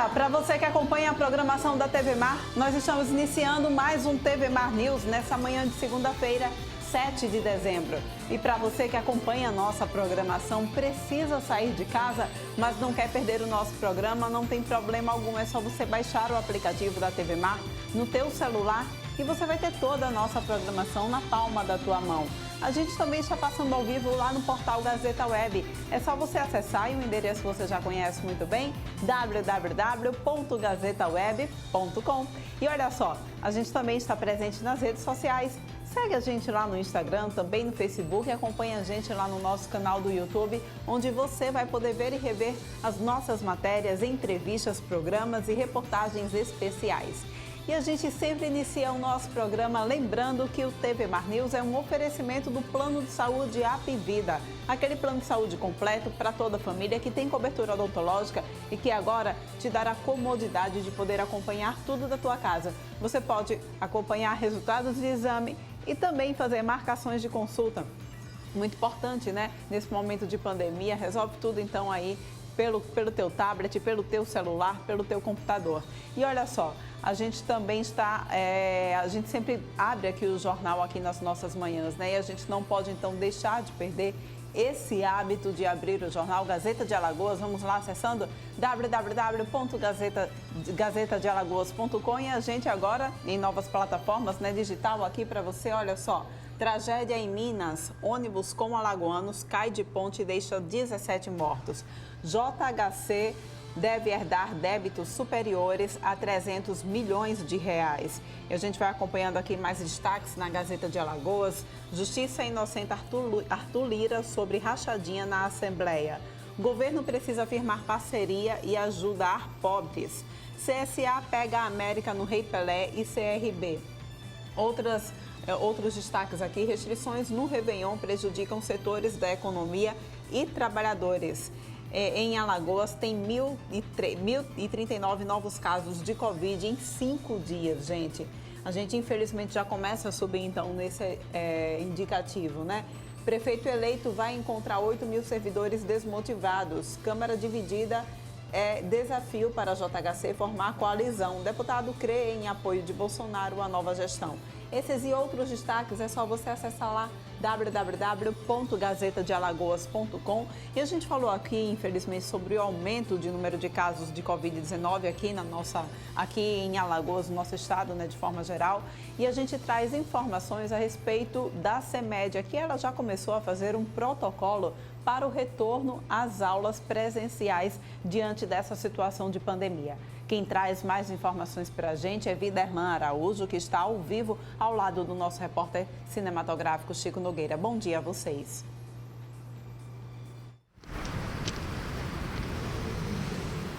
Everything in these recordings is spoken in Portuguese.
dia! Para você que acompanha a programação da TV Mar, nós estamos iniciando mais um TV Mar News nessa manhã de segunda-feira, 7 de dezembro. E para você que acompanha a nossa programação, precisa sair de casa, mas não quer perder o nosso programa, não tem problema algum, é só você baixar o aplicativo da TV Mar no teu celular e você vai ter toda a nossa programação na palma da tua mão. A gente também está passando ao vivo lá no portal Gazeta Web. É só você acessar e o endereço você já conhece muito bem, www.gazetaweb.com. E olha só, a gente também está presente nas redes sociais. Segue a gente lá no Instagram, também no Facebook e acompanha a gente lá no nosso canal do YouTube, onde você vai poder ver e rever as nossas matérias, entrevistas, programas e reportagens especiais. E a gente sempre inicia o nosso programa lembrando que o TV Mar News é um oferecimento do Plano de Saúde Apvida, aquele plano de saúde completo para toda a família que tem cobertura odontológica e que agora te dará a comodidade de poder acompanhar tudo da tua casa. Você pode acompanhar resultados de exame e também fazer marcações de consulta. Muito importante, né? Nesse momento de pandemia, resolve tudo então aí pelo teu tablet, pelo teu celular, pelo teu computador. E olha só, a gente também está, a gente sempre abre aqui o jornal aqui nas nossas manhãs, né? E a gente não pode então deixar de perder esse hábito de abrir o jornal Gazeta de Alagoas. Vamos lá acessando www.gazetadealagoas.com e a gente agora em novas plataformas, né, digital aqui para você, olha só. Tragédia em Minas, ônibus com alagoanos cai de ponte e deixa 17 mortos. JHC deve herdar débitos superiores a 300 milhões de reais. E a gente vai acompanhando aqui mais destaques na Gazeta de Alagoas. Justiça inocenta Arthur Lira sobre rachadinha na Assembleia. Governo precisa firmar parceria e ajudar pobres. CSA pega a América no Rei Pelé e CRB. Outros destaques aqui, restrições no Réveillon prejudicam setores da economia e trabalhadores. Em Alagoas tem 1.039 novos casos de Covid em 5 dias, gente. A gente infelizmente já começa a subir então nesse indicativo, né? Prefeito eleito vai encontrar 8 mil servidores desmotivados. Câmara dividida desafio para a JHC formar coalizão. O deputado crê em apoio de Bolsonaro à nova gestão. Esses e outros destaques é só você acessar lá www.gazetadealagoas.com. E a gente falou aqui, infelizmente, sobre o aumento de número de casos de Covid-19 aqui em Alagoas, no nosso estado, né, de forma geral. E a gente traz informações a respeito da CEMED. Aqui ela já começou a fazer um protocolo para o retorno às aulas presenciais diante dessa situação de pandemia. Quem traz mais informações para a gente é Viderman Araújo, que está ao vivo ao lado do nosso repórter cinematográfico Chico Nogueira. Bom dia a vocês.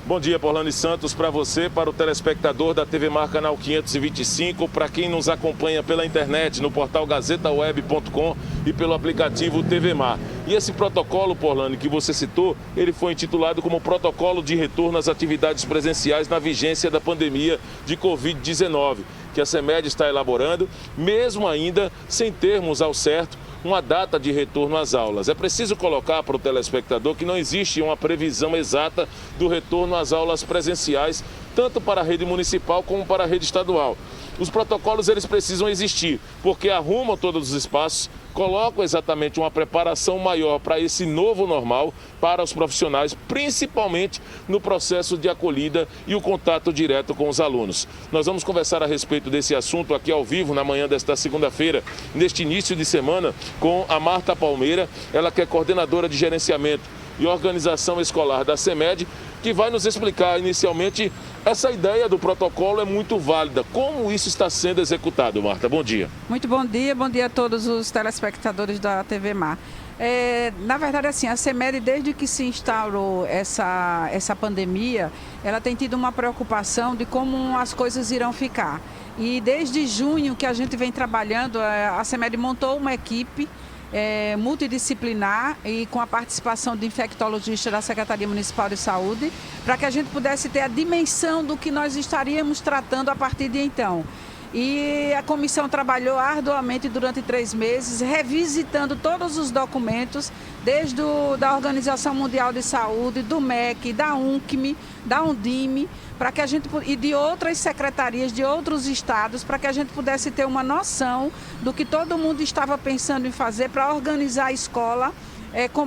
Bom dia, Porlane Santos, para você, para o telespectador da TV Mar Canal 525, para quem nos acompanha pela internet, no portal gazetaweb.com e pelo aplicativo TV Mar. E esse protocolo, Porlane, que você citou, ele foi intitulado como Protocolo de Retorno às Atividades Presenciais na Vigência da Pandemia de Covid-19, que a CEMED está elaborando, mesmo ainda sem termos ao certo uma data de retorno às aulas. É preciso colocar para o telespectador que não existe uma previsão exata do retorno às aulas presenciais, tanto para a rede municipal como para a rede estadual. Os protocolos eles precisam existir, porque arrumam todos os espaços, colocam exatamente uma preparação maior para esse novo normal para os profissionais, principalmente no processo de acolhida e o contato direto com os alunos. Nós vamos conversar a respeito desse assunto aqui ao vivo na manhã desta segunda-feira, neste início de semana, com a Marta Palmeira, ela que é coordenadora de gerenciamento e organização escolar da CEMED, que vai nos explicar inicialmente essa ideia do protocolo é muito válida. Como isso está sendo executado, Marta? Bom dia. Muito bom dia a todos os telespectadores da TV Mar. Na verdade, assim, a CEMED, desde que se instaurou essa pandemia, ela tem tido uma preocupação de como as coisas irão ficar. E desde junho que a gente vem trabalhando, a CEMED montou uma equipe multidisciplinar e com a participação de infectologistas da Secretaria Municipal de Saúde, para que a gente pudesse ter a dimensão do que nós estaríamos tratando a partir de então. E a comissão trabalhou arduamente durante 3 meses, revisitando todos os documentos, da Organização Mundial de Saúde, do MEC, da UNCME, da Undime, para que a gente, e de outras secretarias de outros estados, para que a gente pudesse ter uma noção do que todo mundo estava pensando em fazer para organizar a escola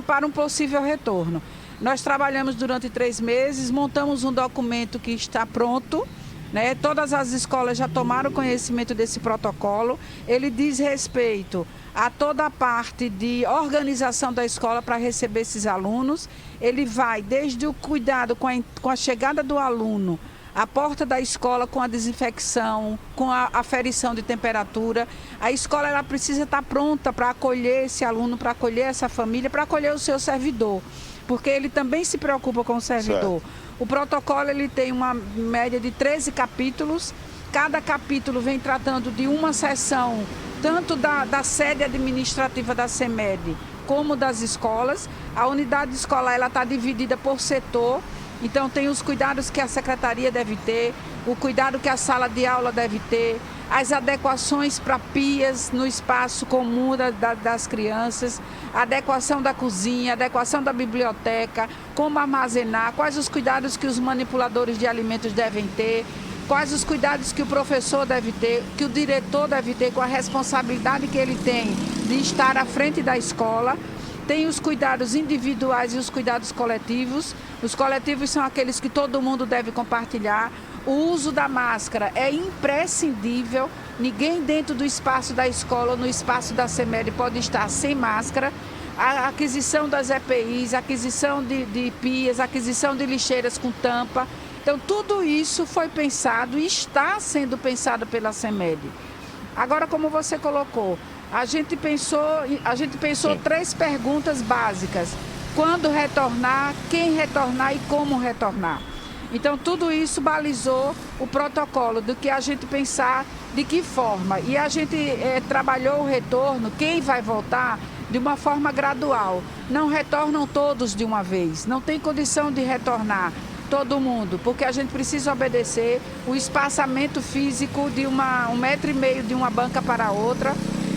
para um possível retorno. Nós trabalhamos durante 3 meses, montamos um documento que está pronto, né? Todas as escolas já tomaram conhecimento desse protocolo. Ele diz respeito a toda a parte de organização da escola para receber esses alunos. Ele vai desde o cuidado com a chegada do aluno, a porta da escola com a desinfecção, com a aferição de temperatura. A escola ela precisa estar pronta para acolher esse aluno, para acolher essa família, para acolher o seu servidor, porque ele também se preocupa com o servidor. Certo. O protocolo ele tem uma média de 13 capítulos. Cada capítulo vem tratando de uma seção, tanto da sede administrativa da CEMED, como das escolas. A unidade escolar está dividida por setor, então tem os cuidados que a secretaria deve ter, o cuidado que a sala de aula deve ter, as adequações para pias no espaço comum das crianças, a adequação da cozinha, a adequação da biblioteca, como armazenar, quais os cuidados que os manipuladores de alimentos devem ter, quais os cuidados que o professor deve ter, que o diretor deve ter, com a responsabilidade que ele tem de estar à frente da escola. Tem os cuidados individuais e os cuidados coletivos. Os coletivos são aqueles que todo mundo deve compartilhar. O uso da máscara é imprescindível. Ninguém dentro do espaço da escola ou no espaço da CEMED pode estar sem máscara. A aquisição das EPIs, a aquisição de pias, a aquisição de lixeiras com tampa. Então, tudo isso foi pensado e está sendo pensado pela CEMED. Agora, como você colocou, a gente pensou 3 perguntas básicas. Quando retornar, quem retornar e como retornar. Então, tudo isso balizou o protocolo do que a gente pensar de que forma. E a gente trabalhou o retorno, quem vai voltar, de uma forma gradual. Não retornam todos de uma vez, não tem condição de retornar todo mundo, porque a gente precisa obedecer o espaçamento físico de 1,5 metro de uma banca para a outra.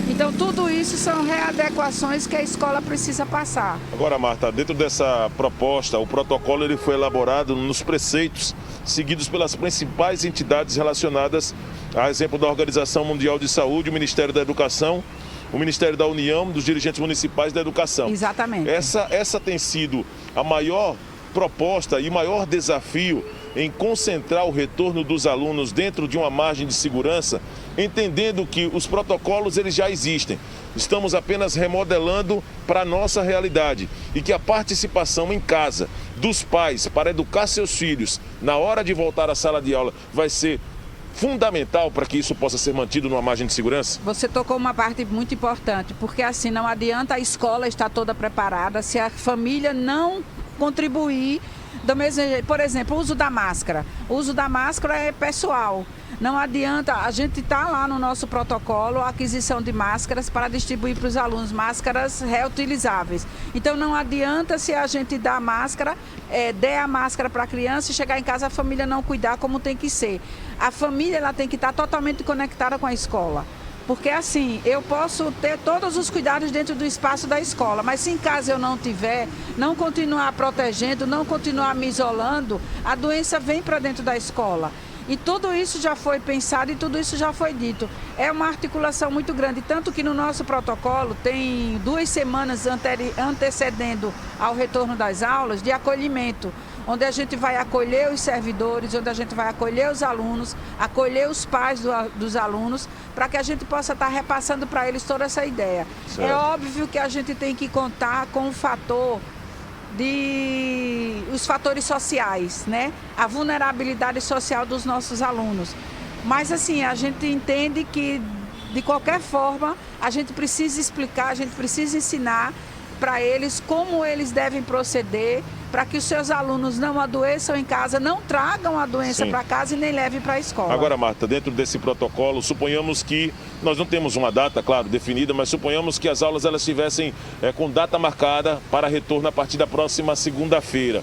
Então, tudo isso são readequações que a escola precisa passar. Agora, Marta, dentro dessa proposta, o protocolo ele foi elaborado nos preceitos seguidos pelas principais entidades relacionadas, a exemplo da Organização Mundial de Saúde, o Ministério da Educação, o Ministério da União, dos dirigentes municipais da educação. Exatamente. Essa tem sido a maior proposta e maior desafio em concentrar o retorno dos alunos dentro de uma margem de segurança, entendendo que os protocolos eles já existem. Estamos apenas remodelando para a nossa realidade e que a participação em casa dos pais para educar seus filhos na hora de voltar à sala de aula vai ser fundamental para que isso possa ser mantido numa margem de segurança? Você tocou uma parte muito importante, porque assim não adianta a escola estar toda preparada se a família não contribuir do mesmo jeito. Por exemplo, o uso da máscara. O uso da máscara é pessoal. Não adianta, a gente está lá no nosso protocolo, a aquisição de máscaras para distribuir para os alunos, máscaras reutilizáveis. Então não adianta se a gente dá a máscara, der a máscara para a criança e chegar em casa a família não cuidar como tem que ser. A família ela tem que estar totalmente conectada com a escola. Porque assim, eu posso ter todos os cuidados dentro do espaço da escola, mas se em casa eu não tiver, não continuar protegendo, não continuar me isolando, a doença vem para dentro da escola. E tudo isso já foi pensado e tudo isso já foi dito. É uma articulação muito grande, tanto que no nosso protocolo tem 2 semanas antecedendo ao retorno das aulas de acolhimento, onde a gente vai acolher os servidores, onde a gente vai acolher os alunos, acolher os pais dos alunos, para que a gente possa estar repassando para eles toda essa ideia. Certo. É óbvio que a gente tem que contar com o fator os fatores sociais, né? A vulnerabilidade social dos nossos alunos. Mas assim, a gente entende que de qualquer forma a gente precisa explicar, a gente precisa ensinar para eles como eles devem proceder para que os seus alunos não adoeçam em casa, não tragam a doença para casa e nem levem para a escola. Agora, Marta, dentro desse protocolo, suponhamos que nós não temos uma data, claro, definida, mas suponhamos que as aulas elas estivessem com data marcada para retorno a partir da próxima segunda-feira.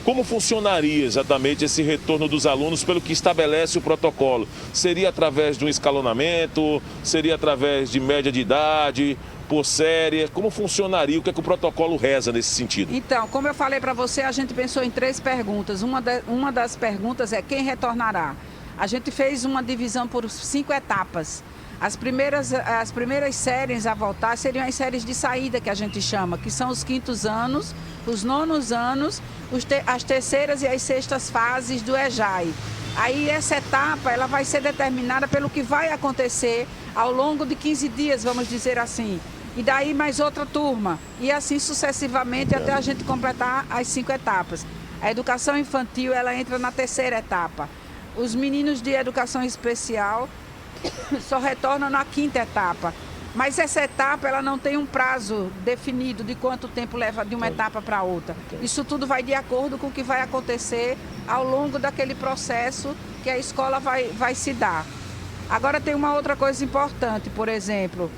Como funcionaria exatamente esse retorno dos alunos pelo que estabelece o protocolo? Seria através de um escalonamento? Seria através de média de idade? por série? Como funcionaria? O que é que o protocolo reza nesse sentido? Então, como eu falei para você, a gente pensou em 3 perguntas. Uma das perguntas é quem retornará. A gente fez uma divisão por 5 etapas. As primeiras séries a voltar seriam as séries de saída, que a gente chama, que são os 5º anos, os 9º anos, as terceiras e as 6ª fases do EJAI. Aí essa etapa ela vai ser determinada pelo que vai acontecer ao longo de 15 dias, vamos dizer assim. E daí mais outra turma. E assim sucessivamente até a gente completar as 5 etapas. A educação infantil ela entra na 3ª etapa. Os meninos de educação especial só retornam na 5ª etapa. Mas essa etapa ela não tem um prazo definido de quanto tempo leva de uma etapa para outra. Isso tudo vai de acordo com o que vai acontecer ao longo daquele processo que a escola vai se dar. Agora tem uma outra coisa importante, por exemplo,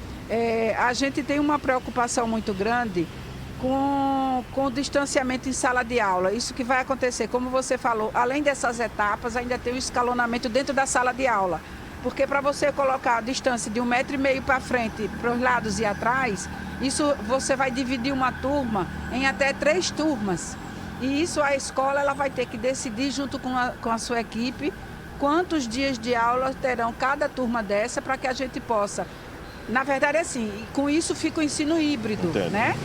a gente tem uma preocupação muito grande com o distanciamento em sala de aula. Isso que vai acontecer, como você falou, além dessas etapas, ainda tem o escalonamento dentro da sala de aula. Porque para você colocar a distância de 1,5 metro para frente, para os lados e atrás, isso você vai dividir uma turma em até 3 turmas. E isso a escola ela vai ter que decidir junto com a sua equipe quantos dias de aula terão cada turma dessa para que a gente possa. Na verdade, assim, com isso fica o ensino híbrido, né?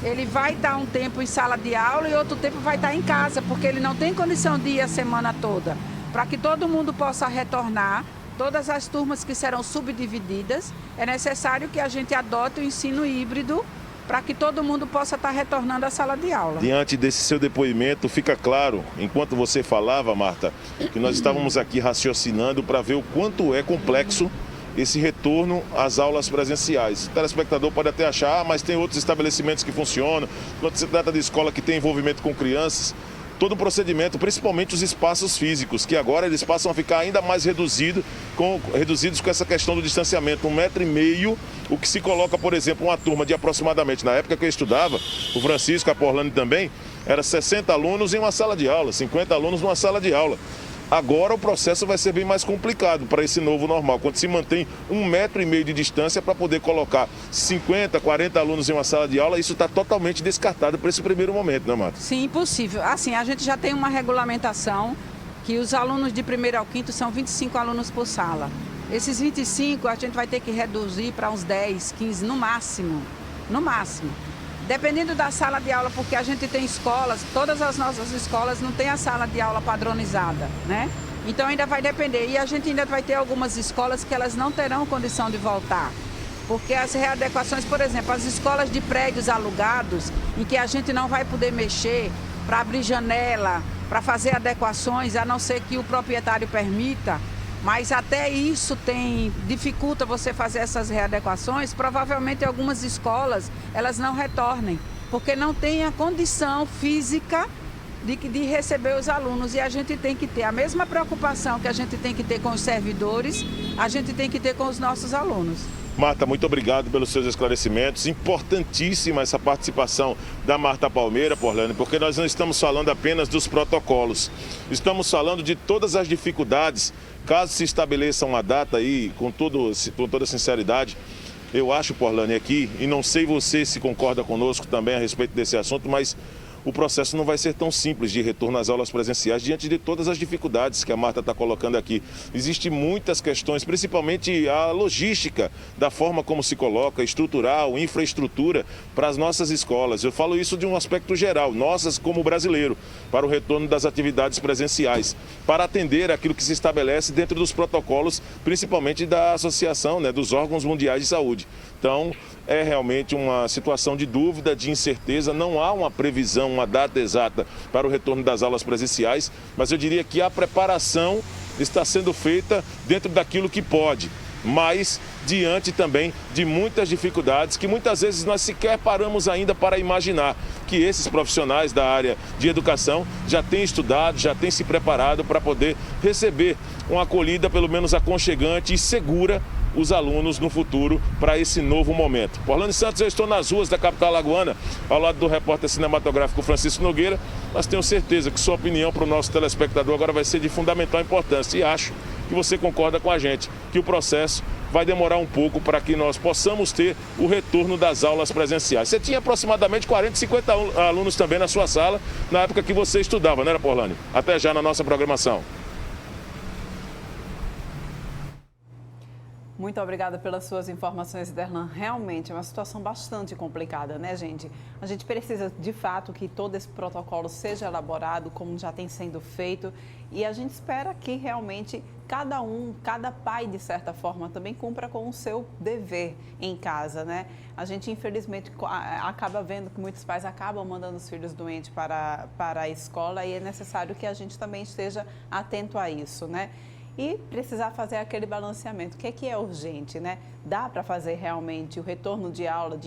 Ele vai estar um tempo em sala de aula e outro tempo vai estar em casa, porque ele não tem condição de ir a semana toda. Para que todo mundo possa retornar, todas as turmas que serão subdivididas, é necessário que a gente adote o ensino híbrido para que todo mundo possa estar retornando à sala de aula. Diante desse seu depoimento, fica claro, enquanto você falava, Marta, que nós estávamos aqui raciocinando para ver o quanto é complexo esse retorno às aulas presenciais. O telespectador pode até achar, mas tem outros estabelecimentos que funcionam. Quando se trata de escola que tem envolvimento com crianças, todo o procedimento, principalmente os espaços físicos, que agora eles passam a ficar ainda mais reduzidos com essa questão do distanciamento. 1,5 metro, o que se coloca, por exemplo, uma turma de aproximadamente, na época que eu estudava, o Francisco, a Porlane também, era 60 alunos em uma sala de aula, 50 alunos numa sala de aula. Agora o processo vai ser bem mais complicado para esse novo normal, quando se mantém 1,5 metro de distância para poder colocar 50, 40 alunos em uma sala de aula, isso está totalmente descartado para esse primeiro momento, né, Marta? Sim, impossível. Assim, a gente já tem uma regulamentação que os alunos de 1º ao 5º são 25 alunos por sala. Esses 25 a gente vai ter que reduzir para uns 10, 15 no máximo. No máximo. Dependendo da sala de aula, porque a gente tem escolas, todas as nossas escolas não tem a sala de aula padronizada, né? Então ainda vai depender. E a gente ainda vai ter algumas escolas que elas não terão condição de voltar. Porque as readequações, por exemplo, as escolas de prédios alugados, em que a gente não vai poder mexer para abrir janela, para fazer adequações, a não ser que o proprietário permita, mas até isso dificulta você fazer essas readequações. Provavelmente algumas escolas elas não retornem, porque não tem a condição física de receber os alunos. E a gente tem que ter a mesma preocupação que a gente tem que ter com os servidores, a gente tem que ter com os nossos alunos. Marta, muito obrigado pelos seus esclarecimentos. Importantíssima essa participação da Marta Palmeira, Porlane, porque nós não estamos falando apenas dos protocolos. Estamos falando de todas as dificuldades. Caso se estabeleça uma data aí, com toda sinceridade, eu acho, Porlane, aqui, e não sei você se concorda conosco também a respeito desse assunto, mas o processo não vai ser tão simples de retorno às aulas presenciais diante de todas as dificuldades que a Marta está colocando aqui. Existem muitas questões, principalmente a logística, da forma como se coloca, estrutural, infraestrutura para as nossas escolas. Eu falo isso de um aspecto geral, nossas como brasileiro, para o retorno das atividades presenciais, para atender aquilo que se estabelece dentro dos protocolos, principalmente da associação, né, dos órgãos mundiais de saúde. Então, é realmente uma situação de dúvida, de incerteza, não há uma previsão, uma data exata para o retorno das aulas presenciais, mas eu diria que a preparação está sendo feita dentro daquilo que pode, mas diante também de muitas dificuldades que muitas vezes nós sequer paramos ainda para imaginar que esses profissionais da área de educação já têm estudado, já têm se preparado para poder receber uma acolhida pelo menos aconchegante e segura os alunos no futuro para esse novo momento. Porlane Santos, eu estou nas ruas da capital alagoana, ao lado do repórter cinematográfico Francisco Nogueira, mas tenho certeza que sua opinião para o nosso telespectador agora vai ser de fundamental importância e acho que você concorda com a gente, que o processo vai demorar um pouco para que nós possamos ter o retorno das aulas presenciais. Você tinha aproximadamente 40, 50 alunos também na sua sala, na época que você estudava, né, Porlane? Até já na nossa programação. Muito obrigada pelas suas informações, Derlan. Realmente é uma situação bastante complicada, né, gente? A gente precisa, de fato, que todo esse protocolo seja elaborado como já tem sendo feito e a gente espera que realmente cada pai, de certa forma, também cumpra com o seu dever em casa, né? A gente, infelizmente, acaba vendo que muitos pais acabam mandando os filhos doentes para a escola e é necessário que a gente também esteja atento a isso, né? E precisar fazer aquele balanceamento. O que é urgente, né? Dá para fazer realmente o retorno de aula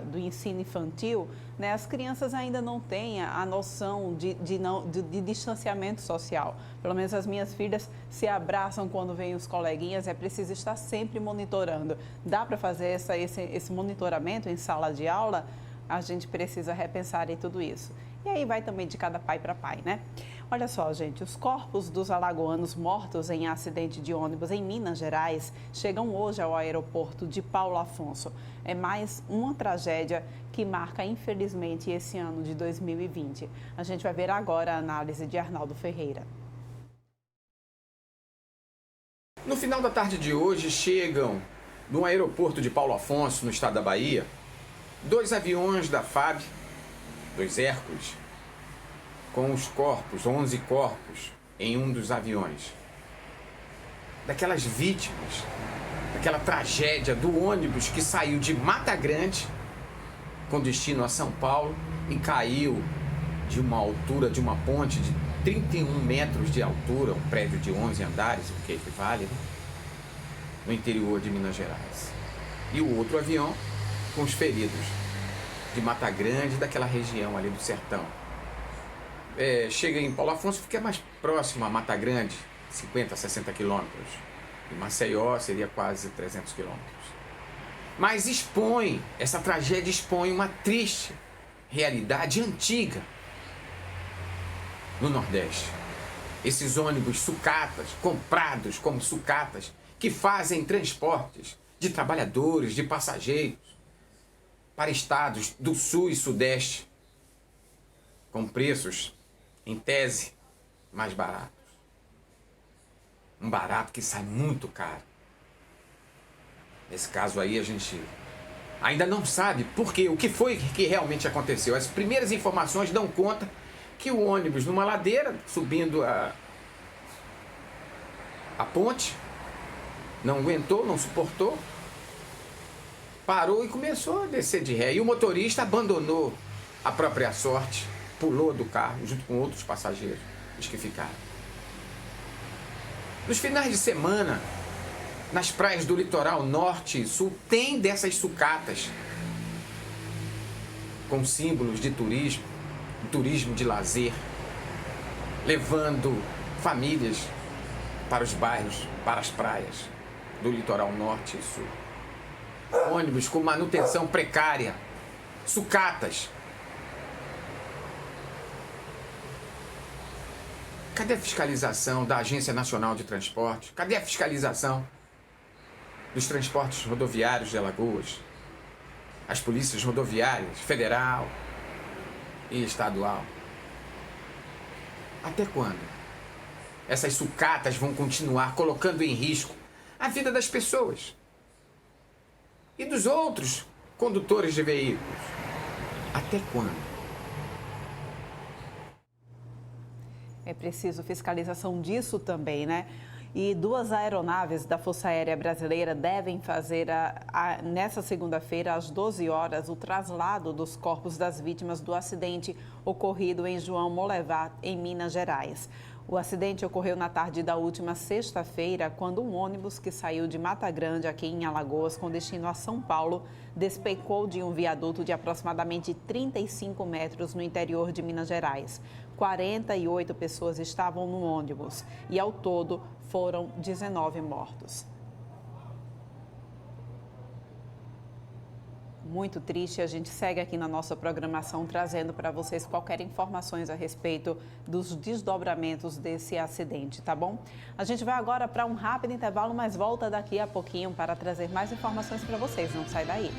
do ensino infantil, né? As crianças ainda não têm a noção de distanciamento social. Pelo menos as minhas filhas se abraçam quando vêm os coleguinhas, é preciso estar sempre monitorando. Dá para fazer esse monitoramento em sala de aula? A gente precisa repensar em tudo isso. E aí vai também de cada pai para pai, né? Olha só, gente, os corpos dos alagoanos mortos em acidente de ônibus em Minas Gerais chegam hoje ao aeroporto de Paulo Afonso. É mais uma tragédia que marca, infelizmente, esse ano de 2020. A gente vai ver agora a análise de Arnaldo Ferreira. No final da tarde de hoje, chegam no aeroporto de Paulo Afonso, no estado da Bahia, 2 aviões da FAB, 2 Hércules, com os corpos, 11 corpos, em um dos aviões. Daquelas vítimas, daquela tragédia do ônibus que saiu de Mata Grande, com destino a São Paulo, e caiu de uma altura, de uma ponte de 31 metros de altura, um prédio de 11 andares, o que equivale, né? No interior de Minas Gerais. E o outro avião com os feridos de Mata Grande, daquela região ali do sertão. Chega em Paulo Afonso, fica mais próximo a Mata Grande, 50, 60 quilômetros. E Maceió seria quase 300 quilômetros. Mas essa tragédia expõe uma triste realidade antiga no Nordeste. Esses ônibus sucatas, comprados como sucatas, que fazem transportes de trabalhadores, de passageiros, para estados do Sul e Sudeste, com preços, em tese, mais baratos. Um barato que sai muito caro. Nesse caso aí a gente ainda não sabe por quê, o que foi que realmente aconteceu. As primeiras informações dão conta que o ônibus, numa ladeira, subindo a ponte, não aguentou, não suportou, parou e começou a descer de ré. E o motorista abandonou a própria sorte, pulou do carro junto com outros passageiros, os que ficaram. Nos finais de semana, nas praias do litoral norte e sul, tem dessas sucatas com símbolos de turismo de lazer, levando famílias para os bairros, para as praias do litoral norte e sul. Ônibus com manutenção precária, sucatas. Cadê a fiscalização da Agência Nacional de Transporte? Cadê a fiscalização dos transportes rodoviários de Alagoas? As polícias rodoviárias, federal e estadual. Até quando essas sucatas vão continuar colocando em risco a vida das pessoas e dos outros condutores de veículos? Até quando? É preciso fiscalização disso também, né? E 2 aeronaves da Força Aérea Brasileira devem fazer nessa segunda-feira, às 12 horas, o traslado dos corpos das vítimas do acidente ocorrido em João Molevá, em Minas Gerais. O acidente ocorreu na tarde da última sexta-feira, quando um ônibus que saiu de Mata Grande, aqui em Alagoas, com destino a São Paulo, despecou de um viaduto de aproximadamente 35 metros no interior de Minas Gerais. 48 pessoas estavam no ônibus e, ao todo, foram 19 mortos. muito triste. A gente segue aqui na nossa programação trazendo para vocês qualquer informações a respeito dos desdobramentos desse acidente, tá bom? A gente vai agora para um rápido intervalo, mas volta daqui a pouquinho para trazer mais informações para vocês. Não sai daí.